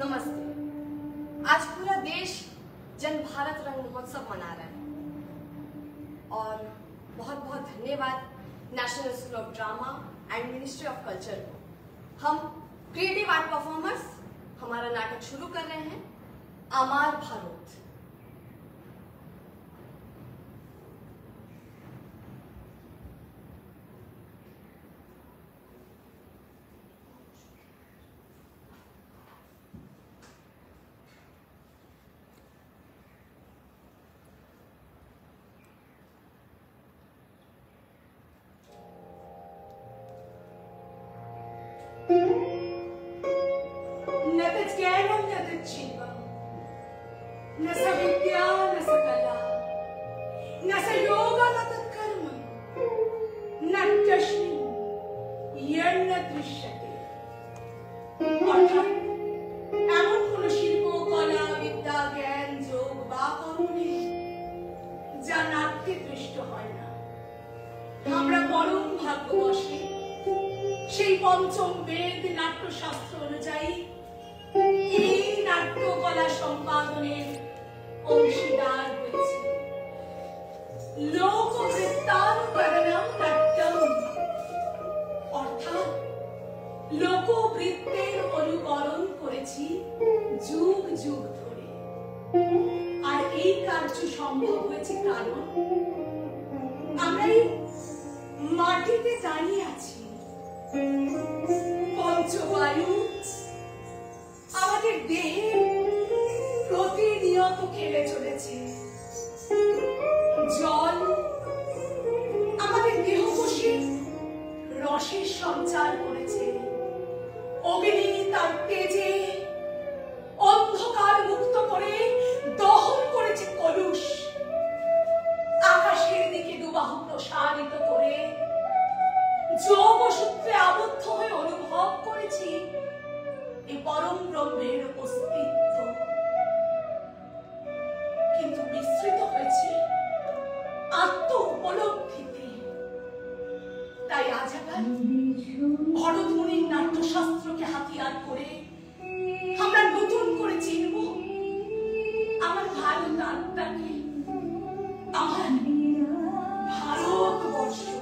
नमस्ते। आज पूरा देश जन भारत रंग महोत्सव मना रहा है और बहुत बहुत धन्यवाद national school of drama and ministry of culture को। हम क्रिएटिव आर्ट परफॉर्मर्स हमारा नाटक शुरू कर रहे हैं, आमार भारत। न च ज्ञानं न च जीवं, न स विद्या न स कला, न स योगा न च कर्म, न तस्मिन् यन्न दृश्यते। অর্থাৎ এমন কোন শিল্প, কলা, বিদ্যা, জ্ঞান, যোগ বা কর্ম নেই যা নাট্যে দৃষ্ট হয় না। আমরা পরম ভাগ্যবশে সেই পঞ্চম বেদ নাট্যশাস্ত্র অনুযায়ী এই নাট্যকলা সম্পাদনের অংশীদার হয়েছে। লোকবৃত্তানুকরণম নাট্যম, অর্থাৎ লোকবৃত্তের অনুকরণ করেছি যুগ যুগ ধরে। আর এই কার্য সম্ভব হয়েছে কারণ আমরা এই মাটিতে দাঁড়িয়ে আছি। পঞ্চবায়ু আমাদের দেহে প্রতিনিয়ত খেলে চলেছে। জল আমাদের দেহকোষে রসের সঞ্চার করেছে। অগ্নি তার তেজে অন্ধকার মুক্ত করে দহন করেছে কলুষ। আকাশের দিকে দুবাহু প্রসারিত করে যোগসূত্রে আবদ্ধ হয়ে অনুভব করেছি এই পরম ব্রহ্মের অস্তিত্ব। কিন্তু বিস্তৃত হয়েছে আত্ম উপলব্ধিতে। তাই আজ আবার ভরতমুনির নাট্যশাস্ত্রকে হাতিয়ার করে আমরা নতুন করে চিনব আমার ভারত আত্মাকে, আমার ভারতবর্ষকে।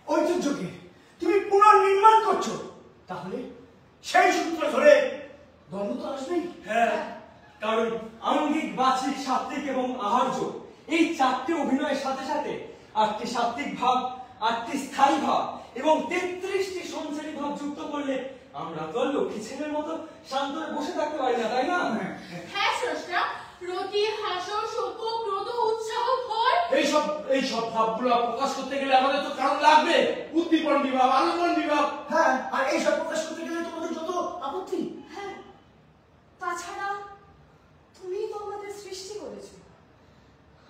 ঐতিহ্যকে তুমি পুনর্নির্মাণ করছো। তাহলে সেই সূত্র ধরে দ্বন্দ্ব তো আসবেই। হ্যাঁ, কারণ আঙ্গিক, বাচিক, সাত্ত্বিক এবং আহার্য এই চারটি অভিনয়ের সাথে সাথে 8টি সাত্ত্বিক ভাব, 8টি স্থায়ী ভাব এবং 33টি সঞ্চারী ভাব যুক্ত করলে আমরা তো আর লক্ষ্মী ছেলের মতো শান্ত হয়ে বসে থাকতে পারি না, তাই না? হ্যাঁ স্রষ্টা, রতি, হাস্য, শোক, ক্রোধ, উৎসাহ, ভয় এইসব ভাবগুলো প্রকাশ করতে গেলে আমাদের তো কারণ লাগবে। উদ্দীপন বিভাগ, আলোড়ন বিভাগ। হ্যাঁ, আর এইসব প্রকাশ করতে গেলে তোমাদের যত আপত্তি। হ্যাঁ, তাছাড়া তুমি তো আমাদের সৃষ্টি করেছো,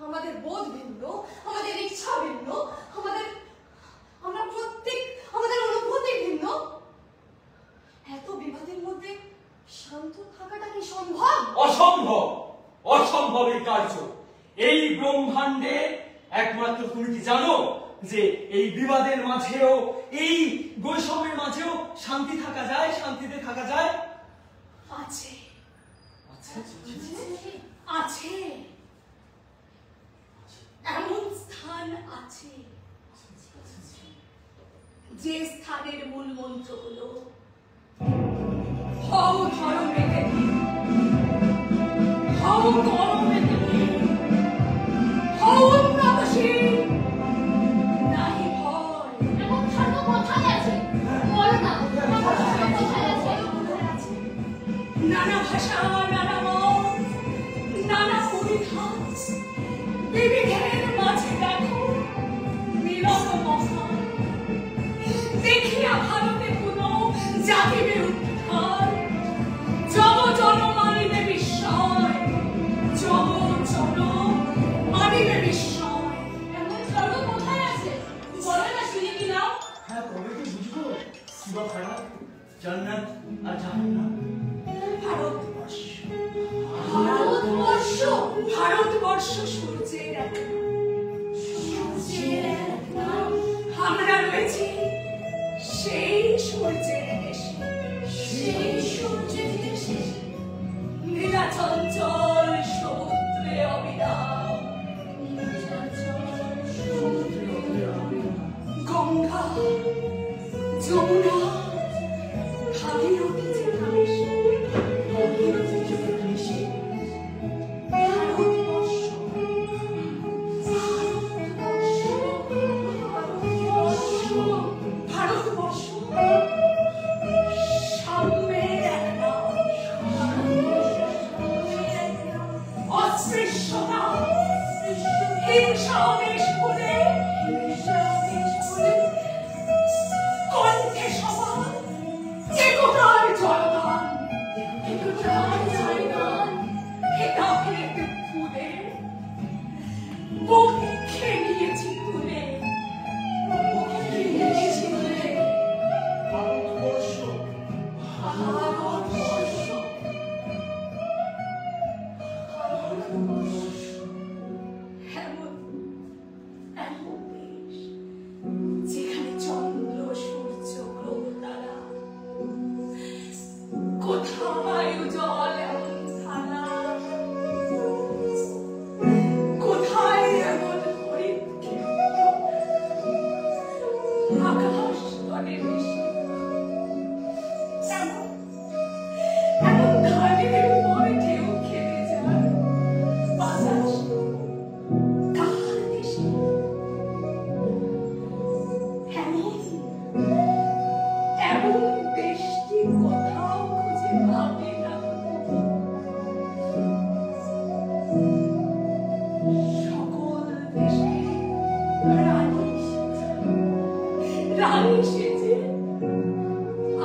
আমাদের বোধ ভিন্ন, আমাদের ইচ্ছা ভিন্ন, আমরা প্রত্যেক আমাদের অনুভূতি ভিন্ন। এত বিবাদের মধ্যে শান্ত থাকাটা কি সম্ভব? অসম্ভব, অসম্ভব এই কার্য। এই ব্রহ্মাণ্ডে একমাত্র তুমি কি জানো যে এই বিবাদের মাঝেও, এই বৈষম্যের মাঝেও শান্তি থাকা যায়, শান্তিতে থাকা যায়? আছে, আছে, এমন স্থান আছে যে স্থানের মূল মন্ত্র হলো হও ধর্মে দেবী, হও কর্মে দেবী, হও উন্নতশীল, নাহি ভয়। এমন ধর্ম কোথায় আছে? বলো না, এমন ধর্ম কোথায় আছে? নানা ভাষা, নানা মত, নানা পরিধান, বিবিধের মাঝে দেখো মিলন মহান। দেখিয়া ভারতে কোনো জাতিবে উদ্ধার, জগ জন মানিবে বিস্ময়, জগ জন মানিবে বিস্ময়। এমন ধর্ম কোথায় আছে? বলো না, শুনি কি নাও? হ্যাঁ, কবে কি বুঝবো? শিবা খাড়া, জান্নাত আর জাহান্নাম। ভারতবর্ষ, ভারতবর্ষ, ভারতবর্ষ সূর্যের এক নাম, সূর্যের এক নাম। আমরা রয়েছি সেই সূর্যের দেশে, সেই সূর্যের দেশে। নীলাচঞ্চল সমুদ্রে অবিরাম, গঙ্গা, যমুনা, ভাগীরথী যে ভাসে, ভাগীরথী যে ভাসে। ভারতবর্ষ, ভারতবর্ষ, ভারতবর্ষ, ভারতবর্ষ সাম্যের এক নাম, অস্পৃশ্যতা, হিংসা দেশ বলে, কণ্ঠে সবার একতার জয়গান, একতার জয়গান। হেতাফের ফুলে বক্ষে নিয়েছি তুলে, বক্ষে নিয়েছি তুলে। ভারতবর্ষ, ভারতবর্ষ, ভারতবর্ষ এমন এমন দেশ যেখানে চন্দ্র, সূর্য, গ্রহ, তারা, কোথায় উজ্জ্বল এমন ধারা, কোথায় এমন হরিৎক্ষেত্র, আকাশ তলে ভেসে এমন এমন ধানের উপরে ঢেউ খেলে যায় বাতাস কার দেশে। এমন এমন দেশটি কোথাও খুঁজে পাবে না। সকল দেশে রানী সেজে, রানী সেজে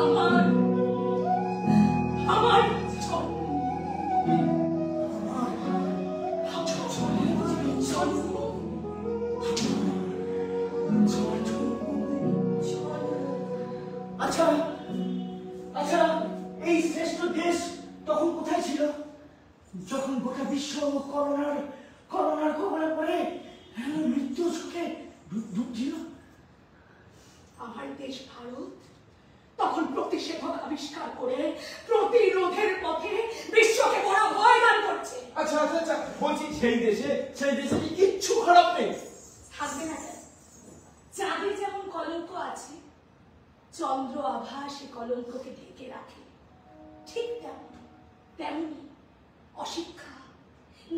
আমার আমার জন্মভূমি, আমার আচ্ছা, আচ্ছা, এই শ্রেষ্ঠ দেশ তখন কোথায় ছিল? যখন গোটা বিশ্ব করোনার কবলে পড়ে মৃত্যু সুখে ডুব ছিল। আমার দেশ ভারত তখন প্রতিষেধক আবিষ্কার করে প্রতিরোধের পথে বিশ্বকে বড় ভয় দান করছে। আচ্ছা আচ্ছা আচ্ছা, বলছি সেই দেশে কিচ্ছু খারাপ নেই। থাকবে না কেন? চাঁদে যেমন কলঙ্ক আছে, চন্দ্র আভা সে কলঙ্ককে ঢেকে রাখে, ঠিক তেমনি অশিক্ষা,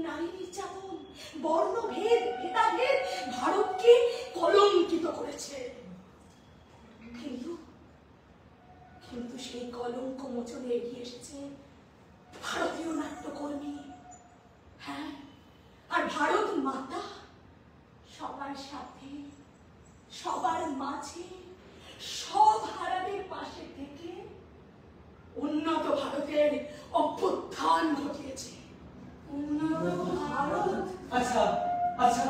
নারী নির্যাতন, বর্ণভেদ, ভেদাভেদ ভারতকে কলঙ্কিত করেছে। কিন্তু কিন্তু সেই কলঙ্ক মোচনে এগিয়ে এসেছে ভারতীয় নাট্যকর্মী। হ্যাঁ, আর ভারত মাতা সবার সাথে, সবার মাঝে, সব হারাদের পাশে থেকে উন্নত ভারতের অভ্যুত্থান ঘটিয়েছে। উন্নত ভারত। আচ্ছা আচ্ছা,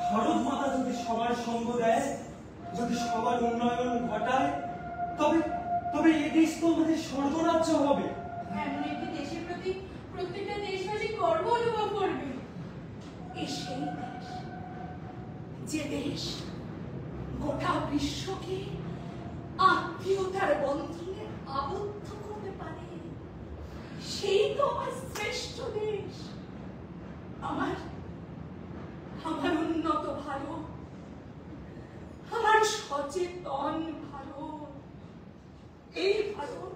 ভারত মাতা যদি সবার সঙ্গ দেয়, যদি সবার উন্নয়ন ঘটায়, তবে তবে এই দেশ তো আমাদের স্বর্গরাজ্য হবে। এমন একটি দেশের প্রতি প্রত্যেকটা দেশবাসী গর্ব অনুভব করবে। এই সেই দেশ, যে দেশ গোটা বিশ্বকে আত্মীয়তার বন্ধনে আবদ্ধ করতে পারে, সেই তো আমার শ্রেষ্ঠ দেশ, আমার আমার উন্নত ভারত, আমার সচেতন ভারত। এই ভারত